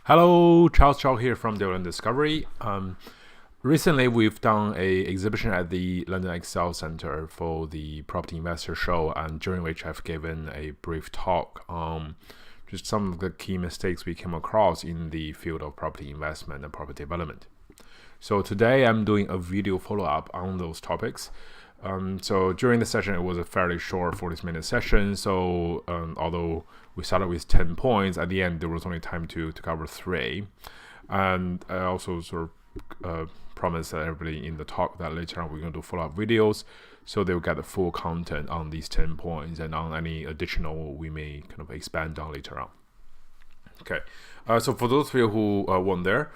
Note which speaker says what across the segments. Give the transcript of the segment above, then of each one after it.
Speaker 1: Hello, Charles Chow here from Development Discovery. Recently, we've done a exhibition at the London Excel Center for the Property Investor Show, and during which I've given a brief talk on just some of the key mistakes we came across in the field of property investment and property development. So today, I'm doing a video follow-up on those topics. So during the session, it was a fairly short 40-minute session. So although we started with 10 points, at the end there was only time to cover 3. And I also sort of promised everybody in the talk that later on we're going to do follow-up videos, so they'll get the full content on these 10 points and on any additional we may kind of expand on later on. Okay, so for those of you who weren't there,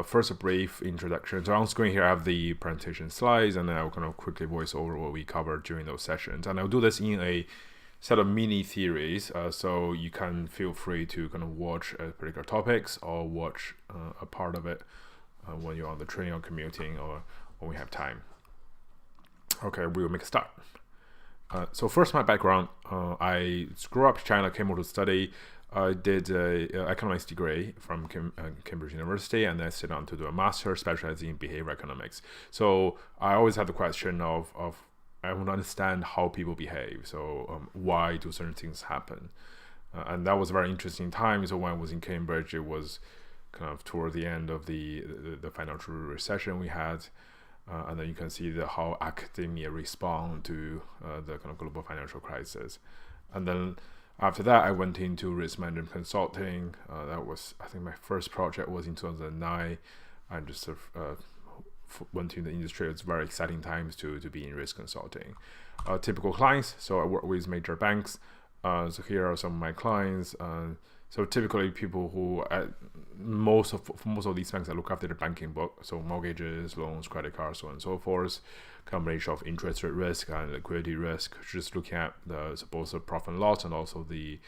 Speaker 1: first a brief introduction. So on screen here I have the presentation slides, and then I'll kind of quickly voice over what we covered during those sessions. And I'll do this in a set of mini series, so you can feel free to kind of watch particular topics or watch a part of it when you're on the train or commuting or when we have time. Okay, we'll make a start. So first, my background. I grew up in China, came over to study. I did an economics degree from Cambridge University, and then I sit on to do a master specializing in behavioral economics. So I always had the question of I want to understand how people behave. So why do certain things happen? And that was a very interesting time. So when I was in Cambridge, it was kind of toward the end of the financial recession we had. And then you can see how academia respond to the kind of global financial crisis. And then after that, I went into risk management consulting. That was, I think, my first project was in 2009. I just sort of went into the industry. It's very exciting times to be in risk consulting. Typical clients. So I work with major banks. So here are some of my clients. So typically people who, most of these banks, I look after the banking book. So mortgages, loans, credit cards, so on and so forth. Combination of interest rate risk and liquidity risk. Just looking at both the profit and loss and also the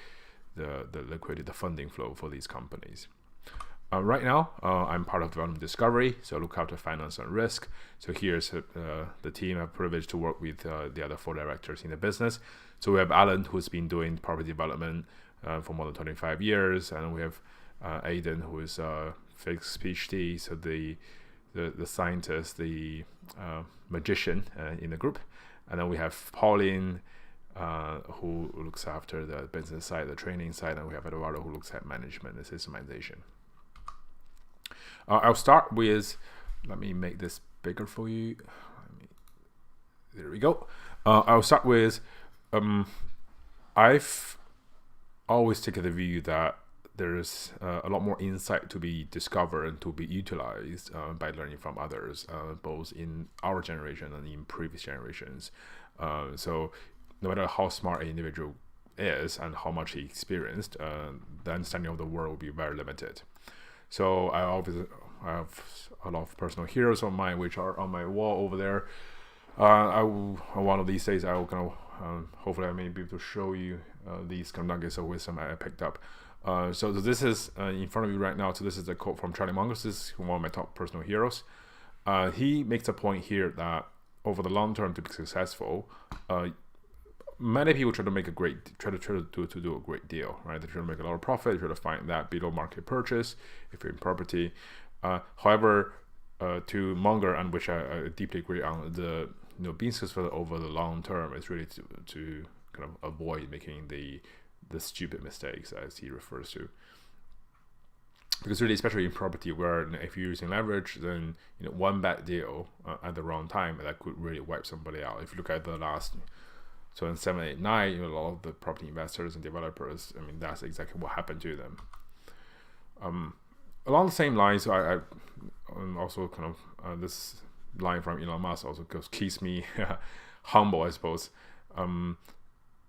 Speaker 1: liquidity, the funding flow for these companies. Right now, I'm part of Development Discovery, so I look after finance and risk. So here's the team. I have privileged to work with the other 4 directors in the business. So we have Alan, who's been doing property development for more than 25 years, and we have Aidan, who is a physics PhD, so the scientist, the magician in the group. And then we have Pauline, who looks after the business side, the training side, and we have Eduardo, who looks at management and systemization. I'll start with, let me make this bigger for you. There we go. I'll start with, I've always taken the view that there's a lot more insight to be discovered and to be utilized by learning from others, both in our generation and in previous generations. So no matter how smart an individual is and how much he experienced, the understanding of the world will be very limited. So I have a lot of personal heroes of mine, which are on my wall over there. One of these days, I will kind of, hopefully I may be able to show you these kind of nuggets of wisdom I picked up. So this is in front of you right now. So this is a quote from Charlie Munger. This is one of my top personal heroes. He makes a point here that over the long term, to be successful, many people try to make try to do a great deal, right? They try to make a lot of profit. They try to find that below market purchase if you're in property. However, to Munger, and which I deeply agree on, being successful over the long term is really to kind of avoid making the stupid mistakes, as he refers to. Because really, especially in property, where if you're using leverage, then one bad deal at the wrong time, that could really wipe somebody out. If you look at the last 2007, 8, 9, a lot of the property investors and developers, I mean, that's exactly what happened to them. Along the same lines, I also kind of this line from Elon Musk also keeps me humble, I suppose.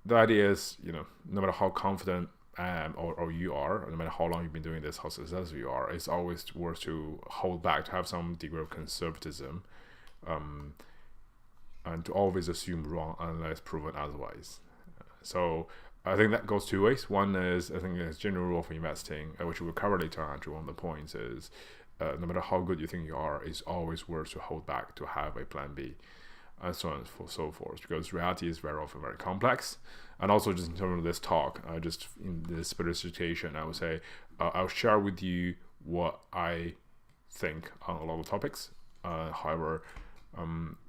Speaker 1: The idea is, no matter how confident I am or you are, no matter how long you've been doing this, how successful you are, it's always worth to hold back, to have some degree of conservatism, and to always assume wrong unless proven otherwise. So I think that goes 2 ways. One is, I think it's general rule for investing, which we'll cover later on. Actually, one of the points is, no matter how good you think you are, it's always worth to hold back, to have a plan B. And so on and so forth, because reality is very often very complex. And also, just in terms of this talk, just in this particular situation, I would say I'll share with you what I think on a lot of topics. However,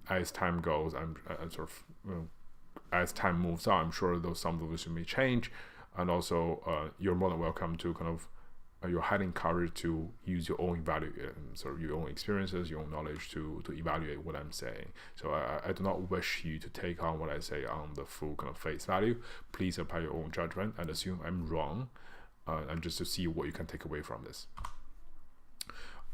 Speaker 1: as time goes, I'm sort of as time moves on, I'm sure some of those may change, and also you're more than welcome to kind of you're highly encouraged to use your own sort of your own experiences, your own knowledge to evaluate what I'm saying. So I do not wish you to take on what I say on the full kind of face value. Please apply your own judgment and assume I'm wrong, and just to see what you can take away from this.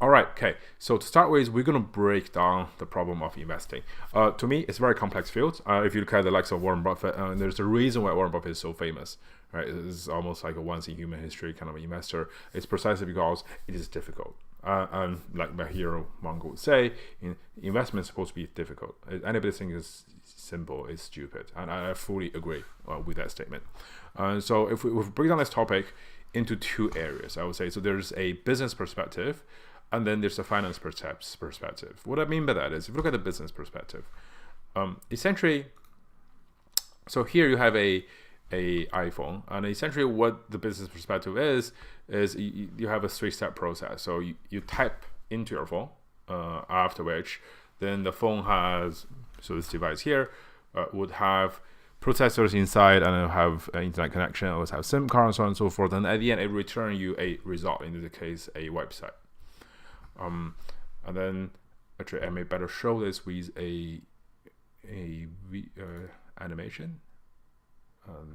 Speaker 1: All right, okay. So to start with, we're going to break down the problem of investing. To me, it's a very complex field. If you look at the likes of Warren Buffett, there's a reason why Warren Buffett is so famous, right? It's almost like a once in human history kind of investor. It's precisely because it is difficult. And like my hero Mongo would say, investment is supposed to be difficult. Anybody thinks it's simple is stupid. And I fully agree with that statement. So if we break down this topic into two areas, I would say, so there's a business perspective, and then there's a finance perspective. What I mean by that is, if you look at the business perspective, essentially, so here you have a iPhone, and essentially what the business perspective is you have a 3-step process. So you type into your phone, after which then the phone has, so this device here would have processors inside, and it'll have an internet connection, it will have SIM card, and so on and so forth, and at the end it will return you a result, in this case a website. And then actually I may better show this with a animation.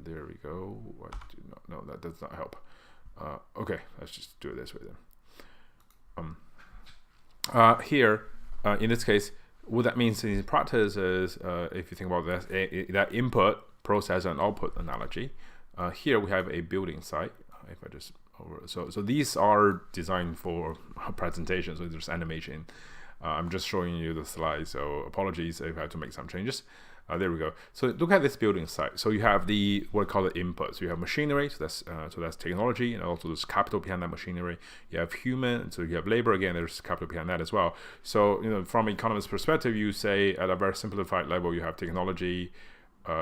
Speaker 1: There we go. No, that does not help. Okay, let's just do it this way then. Here, in this case, what that means in practice is, if you think about that input, process, and output analogy, here we have a building site. If I just so these are designed for a presentation, so there's animation. I'm just showing you the slides, so apologies if I have to make some changes. There we go. So look at this building site. So you have what I call the inputs. So you have machinery, so that's technology, and also there's capital behind that machinery. You have human, so you have labor. Again, there's capital behind that as well. So from an economist perspective, you say at a very simplified level, you have technology.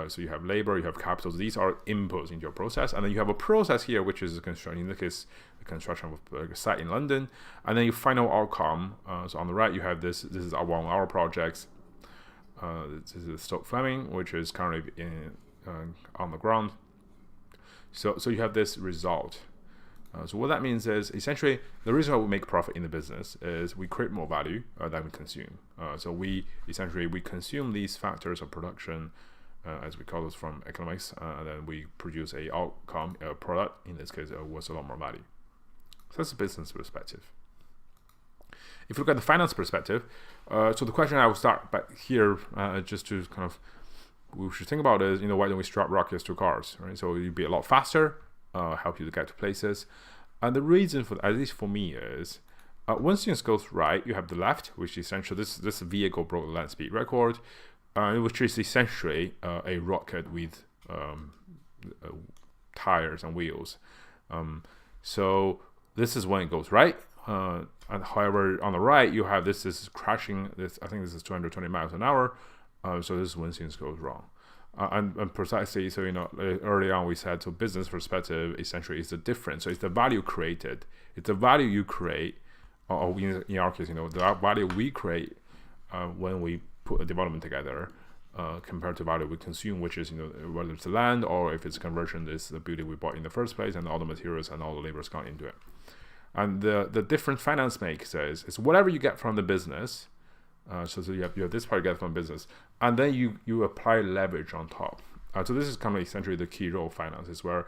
Speaker 1: So you have labor, you have capital. These are inputs into your process, and then you have a process here, which is construction. In this case, the construction of a site in London, and then your final outcome. So on the right, you have this. This is one of our projects. This is Stoke Fleming, which is currently on the ground. So you have this result. So what that means is, essentially, the reason why we make profit in the business is we create more value than we consume. So we consume these factors of production, as we call those from economics, and then we produce a outcome, a product, in this case, worth a lot more value. So that's the business perspective. If you look at the finance perspective, so the question I will start back here, just to kind of, we should think about is, why don't we strap rockets to cars, right? So you'd be a lot faster, help you to get to places. And the reason for that, at least for me, is once things goes right, you have the left, which is essentially this vehicle broke the land speed record, which is essentially a rocket with tires and wheels. So this is when it goes right. And however, on the right, you have this is crashing. I think this is 220 miles an hour. So this is when things goes wrong. And precisely, so early on we said, so business perspective essentially is the difference. So it's the value created. It's the value you create, or in our case, the value we create when we put a development together, compared to value we consume, which is whether it's the land or if it's conversion, is the building we bought in the first place, and all the materials and all the labor's gone into it. And the difference finance makes is whatever you get from the business. So you have this part you get from business, and then you apply leverage on top. So this is kind of essentially the key role of finance, is where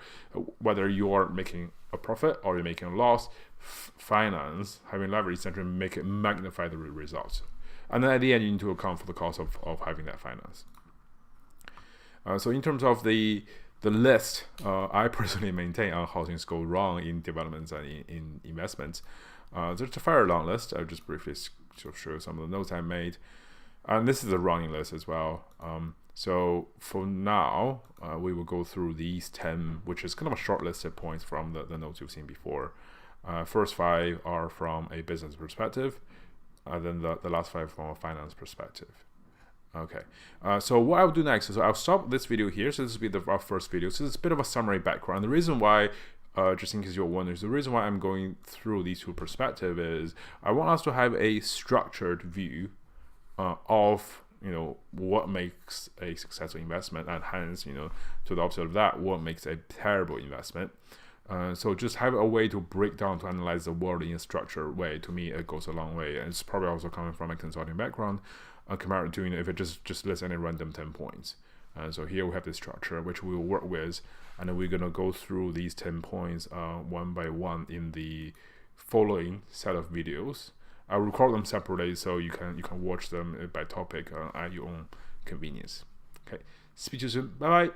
Speaker 1: whether you are making a profit or you're making a loss, finance, having leverage, essentially make it magnify the results. And then at the end, you need to account for the cost of having that finance. So in terms of the list I personally maintain on how things go wrong in developments and in investments, there's a very long list. I'll just briefly show some of the notes I made. And this is a running list as well. So for now, we will go through these 10, which is kind of a short-listed points from the notes you've seen before. First 5 are from a business perspective, and then the last 5 from a finance perspective. Okay, so what I'll do next is I'll stop this video here. So this will be our first video. So it's a bit of a summary background. The reason why just in case you're wondering. The reason why I'm going through these two perspectives is I want us to have a structured view of what makes a successful investment, and hence to the opposite of that, what makes a terrible investment. So just have a way to break down, to analyze the world in a structured way. To me, it goes a long way, and it's probably also coming from a consulting background, compared to if it just lists any random 10 points. So here we have this structure which we will work with, and then we're gonna go through these 10 points one by one in the following set of videos. I'll record them separately so you can watch them by topic at your own convenience. Okay, speak to you soon. Bye bye.